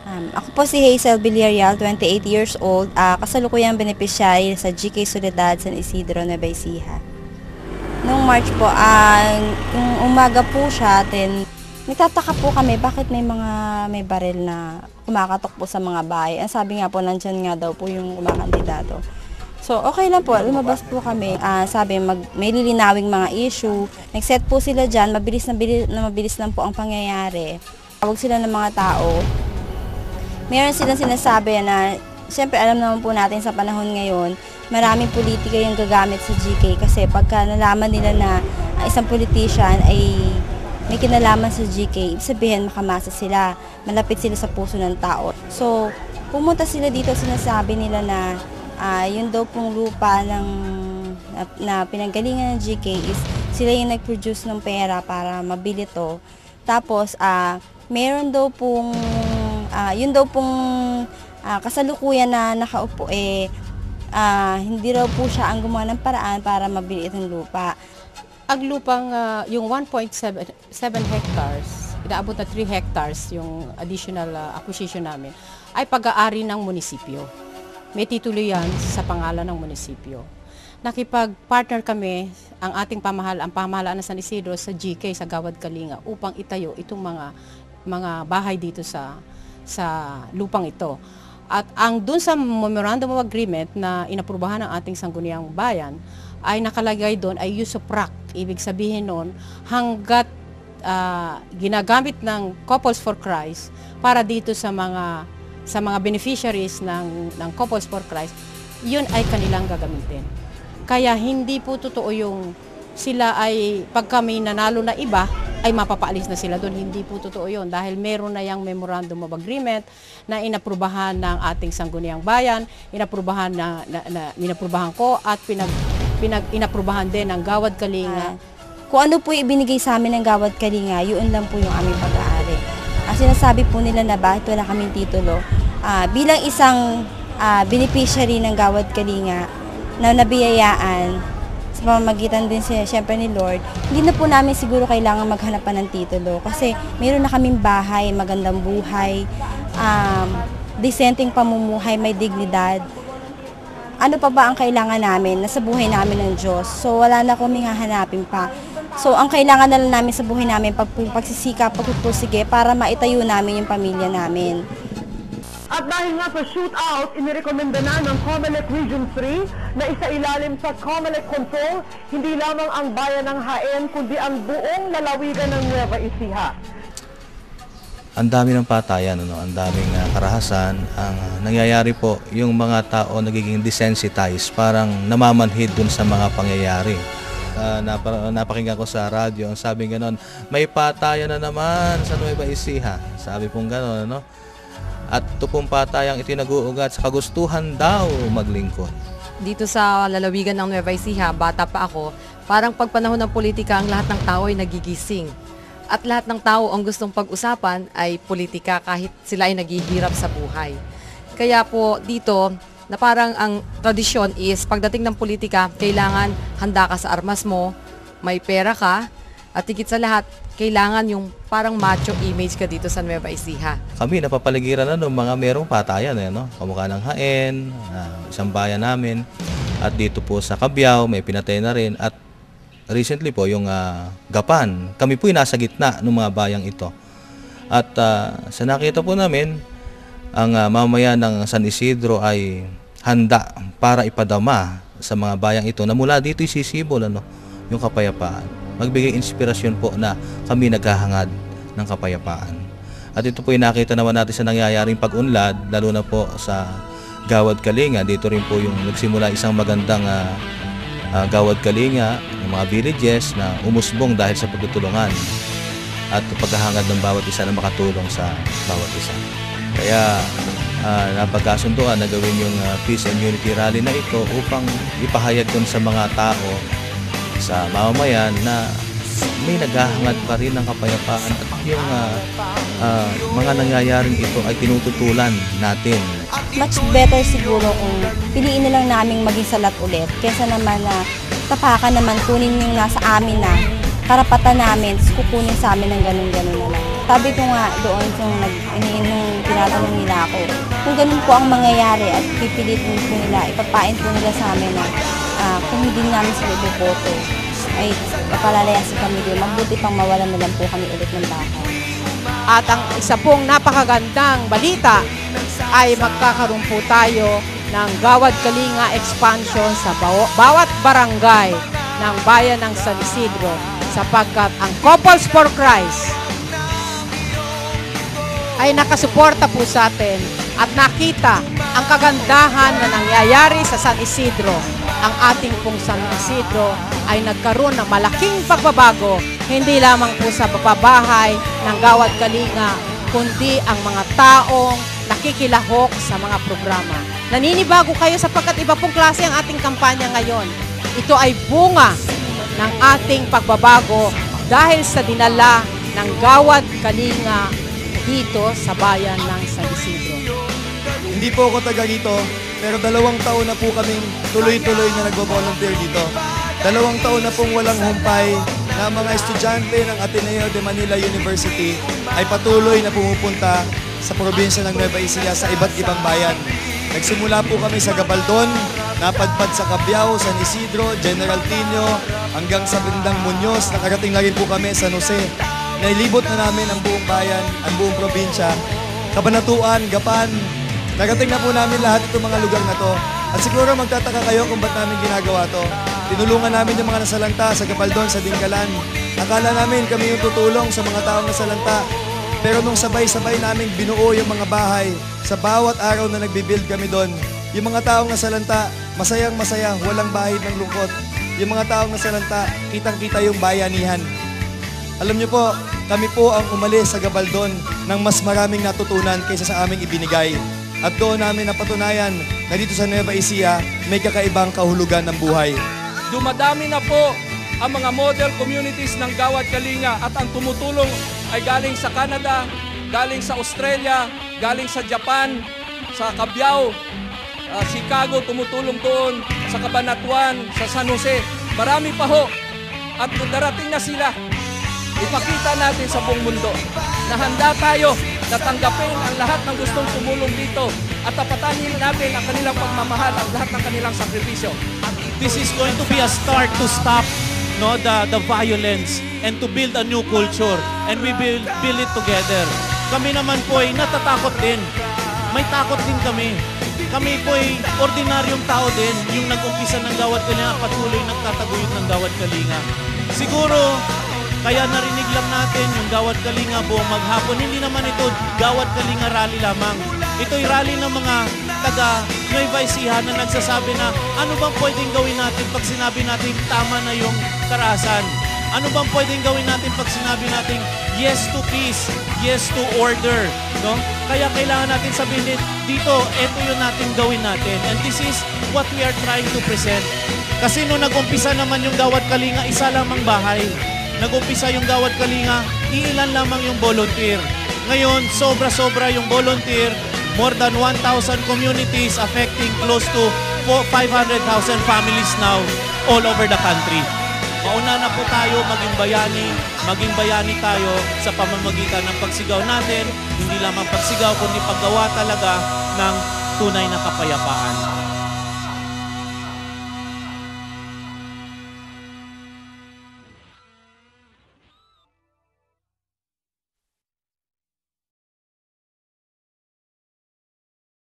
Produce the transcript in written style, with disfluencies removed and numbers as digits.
Ako po si Hazel Villarreal, 28 years old, kasalukuyang beneficiary sa GK Soledad San Isidro, Nueva Ecija. Noong March po, yung umaga po siya, nagtataka po kami bakit may baril na kumakatok po sa mga bahay. Ang sabi nga po, nandyan nga daw po yung kumakandidato. So, okay lang po, lumabas po kami. Sabi, may lilinawing mga issue. Nag-set po sila dyan, mabilis lang po ang pangyayari. Tawag sila ng mga tao. Meron silang sinasabi na, siyempre alam naman po natin sa panahon ngayon, maraming politika yung gagamit sa GK kasi pagka nalaman nila na isang politician ay may kinalaman sa GK, ibig sabihin makamasa sila, malapit sila sa puso ng tao. So, pumunta sila dito, sinasabi nila na yun daw pong lupa na pinanggalingan ng GK is sila yung nag-produce ng pera para mabili to. Tapos, meron daw pong yun daw pong kasalukuyan na nakaupo hindi raw po siya ang gumawa ng paraan para mabili itong lupa. Ang lupang yung 1.7 hectares, inaabot na 3 hectares yung additional acquisition namin, ay pag-aari ng munisipyo. May titulo yan sa pangalan ng munisipyo. Nakipag-partner kami ang ating pamahalaan ng San Isidro sa GK, sa Gawad Kalinga, upang itayo itong mga bahay dito sa lupang ito. At ang dun sa Memorandum of Agreement na inaprubahan ng ating Sangguniang Bayan, ay nakalagay doon ay use of RAC. Ibig sabihin noon, hanggat ginagamit ng Couples for Christ para dito sa mga beneficiaries ng Couples for Christ, yun ay kanilang gagamitin. Kaya hindi po totoo yung sila ay pag kami nanalo na iba, ay mapapaalis na sila doon. Hindi po totoo yun dahil meron na yung Memorandum of Agreement na inaprubahan ng ating Sangguniang Bayan, inaprubahan ko at inaprubahan din ng Gawad Kalinga. Kung ano po ibinigay sa amin ng Gawad Kalinga, yun lang po yung aming pag-aari. Sinasabi po nila na bakit wala kaming titulo. Bilang isang beneficiary ng Gawad Kalinga na nabiyayaan, sa pamamagitan din siyempre ni Lord, hindi na po namin siguro kailangan maghanap pa ng titulo kasi meron na kaming bahay, magandang buhay, disenteng pamumuhay, may dignidad. Ano pa ba ang kailangan namin? Nasa buhay namin ng Diyos. So wala na kaming hahanapin pa. So ang kailangan na lang namin sa buhay namin, pagsisikap, pagpupursige para maitayo namin yung pamilya namin. At dahil nga sa shootout, inirekomenda na ng COMELEC Region 3 na isailalim sa COMELEC control hindi lamang ang bayan ng Jaen kundi ang buong lalawigan ng Nueva Ecija. Ang dami ng patayan, ang daming karahasan. Ang nangyayari po, yung mga tao nagiging desensitized, parang namamanhid dun sa mga pangyayari. Napakinggan ko sa radyo, ang sabi ganon, may patayan na naman sa Nueva Ecija. Sabi pong ganon, no? At ito pong patayang itinaguugat sa kagustuhan daw maglingkod. Dito sa lalawigan ng Nueva Ecija, bata pa ako, parang pagpanahon ng politika ang lahat ng tao ay nagigising. At lahat ng tao ang gustong pag-usapan ay politika kahit sila ay naghihirap sa buhay. Kaya po dito, na parang ang tradisyon is pagdating ng politika, kailangan handa ka sa armas mo, may pera ka, at higit sa lahat, kailangan yung parang macho image ka dito sa Nueva Ecija. Kami napapaligiran na ng mga merong patayan, no? Kamukha ng Jaen, isang bayan namin. At dito po sa Cabiao, may pinatay na rin. At recently po, yung Gapan, kami po nasa gitna ng mga bayang ito. At sa nakita po namin, ang mamamayan ng San Isidro ay handa para ipadama sa mga bayang ito na mula dito isisibol yung kapayapaan. Magbigay inspirasyon po na kami naghahangad ng kapayapaan. At ito po yung nakita naman natin sa nangyayaring pag-unlad, lalo na po sa Gawad Kalinga. Dito rin po yung nagsimula isang magandang Gawad Kalinga ng mga villages na umusbong dahil sa pagtutulungan at paghahangad ng bawat isa na makatulong sa bawat isa. Kaya napagkasunduan na gawin yung Peace and Unity Rally na ito upang ipahayag dun sa mga tao, sa mamamayan na may naghahangad pa rin ng kapayapaan at yung mga nangyayaring ito ay tinututulan natin. Much better siguro kung piliin na lang naming maging salat ulit kesa naman na tapakan naman kunin yung nasa amin na karapatan namin, kukunin sa amin ng ganun-ganun na lang. Sabi ko nga doon nung tinatanong nila ako. Kung ganun po ang mangyayari at pipilitin po nila, ipapain po nila sa amin na kung hindi namin sila iboboto, ay papalalayasin kami doon. Mabuti pang mawalan na lang po kami ulit ng bahay. At ang isa pong napakagandang balita ay magkakaroon po tayo ng Gawad Kalinga expansion sa bawat barangay ng bayan ng San Isidro sapagkat ang Couples for Christ ay nakasuporta po sa atin at nakita ang kagandahan na nangyayari sa San Isidro. Ang ating pong San Isidro ay nagkaroon ng malaking pagbabago, hindi lamang po sa pababahay ng Gawad Kalinga, kundi ang mga taong nakikilahok sa mga programa. Naninibago kayo sapagkat iba pong klase ang ating kampanya ngayon. Ito ay bunga ng ating pagbabago dahil sa dinala ng Gawad Kalinga dito sa bayan ng San Isidro. Hindi po ako taga rito, pero 2 taon na po kaming tuloy-tuloy na nagbo-volunteer dito. 2 taon na pong walang humpay na mga estudyante ng Ateneo de Manila University ay patuloy na pumupunta sa probinsya ng Nueva Ecija sa iba't ibang bayan. Nagsimula po kami sa Gabaldon, napadpad sa Cabiao, San Isidro, General Tino, hanggang sa Bindang Muñoz. Nakarating na rin po kami sa San Jose. Nailibot na namin ang buong bayan, ang buong probinsya. Cabanatuan, Gapan. Narating na po namin lahat itong mga lugar na to. At siguro magtataka kayo kung ba't namin ginagawa to. Tinulungan namin yung mga nasalanta sa Gabaldon, sa Dingalan. Akala namin kami yung tutulong sa mga taong nasalanta. Pero nung sabay-sabay namin binuo yung mga bahay, sa bawat araw na nagbibuild kami doon, yung mga taong nasalanta, masayang masaya, walang bahid ng lungkot. Yung mga taong nasalanta, kitang-kita yung bayanihan. Alam niyo po, kami po ang umalis sa Gabaldon ng mas maraming natutunan kaysa sa aming ibinigay. At doon namin napatunayan na dito sa Nueva Ecija may kakaibang kahulugan ng buhay. Dumadami na po ang mga model communities ng Gawad Kalinga at ang tumutulong ay galing sa Canada, galing sa Australia, galing sa Japan, sa Cabiao, Chicago, tumutulong doon, sa Cabanatuan, sa San Jose. Marami pa ho at darating na sila. Ipakita natin sa buong mundo na handa tayo na tanggapin ang lahat ng gustong tumulong dito at tapatanin natin ang kanilang pagmamahal at lahat ng kanilang sakripisyo. This is going to be a start to stop the violence and to build a new culture, and we build it together. Kami naman po ay natatakot din. May takot din kami. Kami po ay ordinaryong tao din, yung nag-umpisa ng Gawad Kalinga, patuloy nagtataguyod ng Gawad Kalinga. Siguro, kaya narinig lang natin yung Gawad Kalinga buong maghapon. Hindi naman ito Gawad Kalinga rally lamang. Ito'y rally ng mga taga Nueva Ecija na nagsasabi na ano bang pwedeng gawin natin pag sinabi natin tama na yung karahasan? Ano bang pwedeng gawin natin pag sinabi natin yes to peace, yes to order? No? Kaya kailangan natin sabihin dito, ito yung natin gawin natin. And this is what we are trying to present. Kasi nung nag-umpisa naman yung Gawad Kalinga, isa lamang bahay. Nag-umpisa yung Gawad Kalinga, iilan lamang yung volunteer. Ngayon, sobra-sobra yung volunteer, more than 1,000 communities affecting close to 500,000 families now all over the country. Mauna na po tayo maging bayani tayo sa pamamagitan ng pagsigaw natin, hindi lamang pagsigaw kundi paggawa talaga ng tunay na kapayapaan.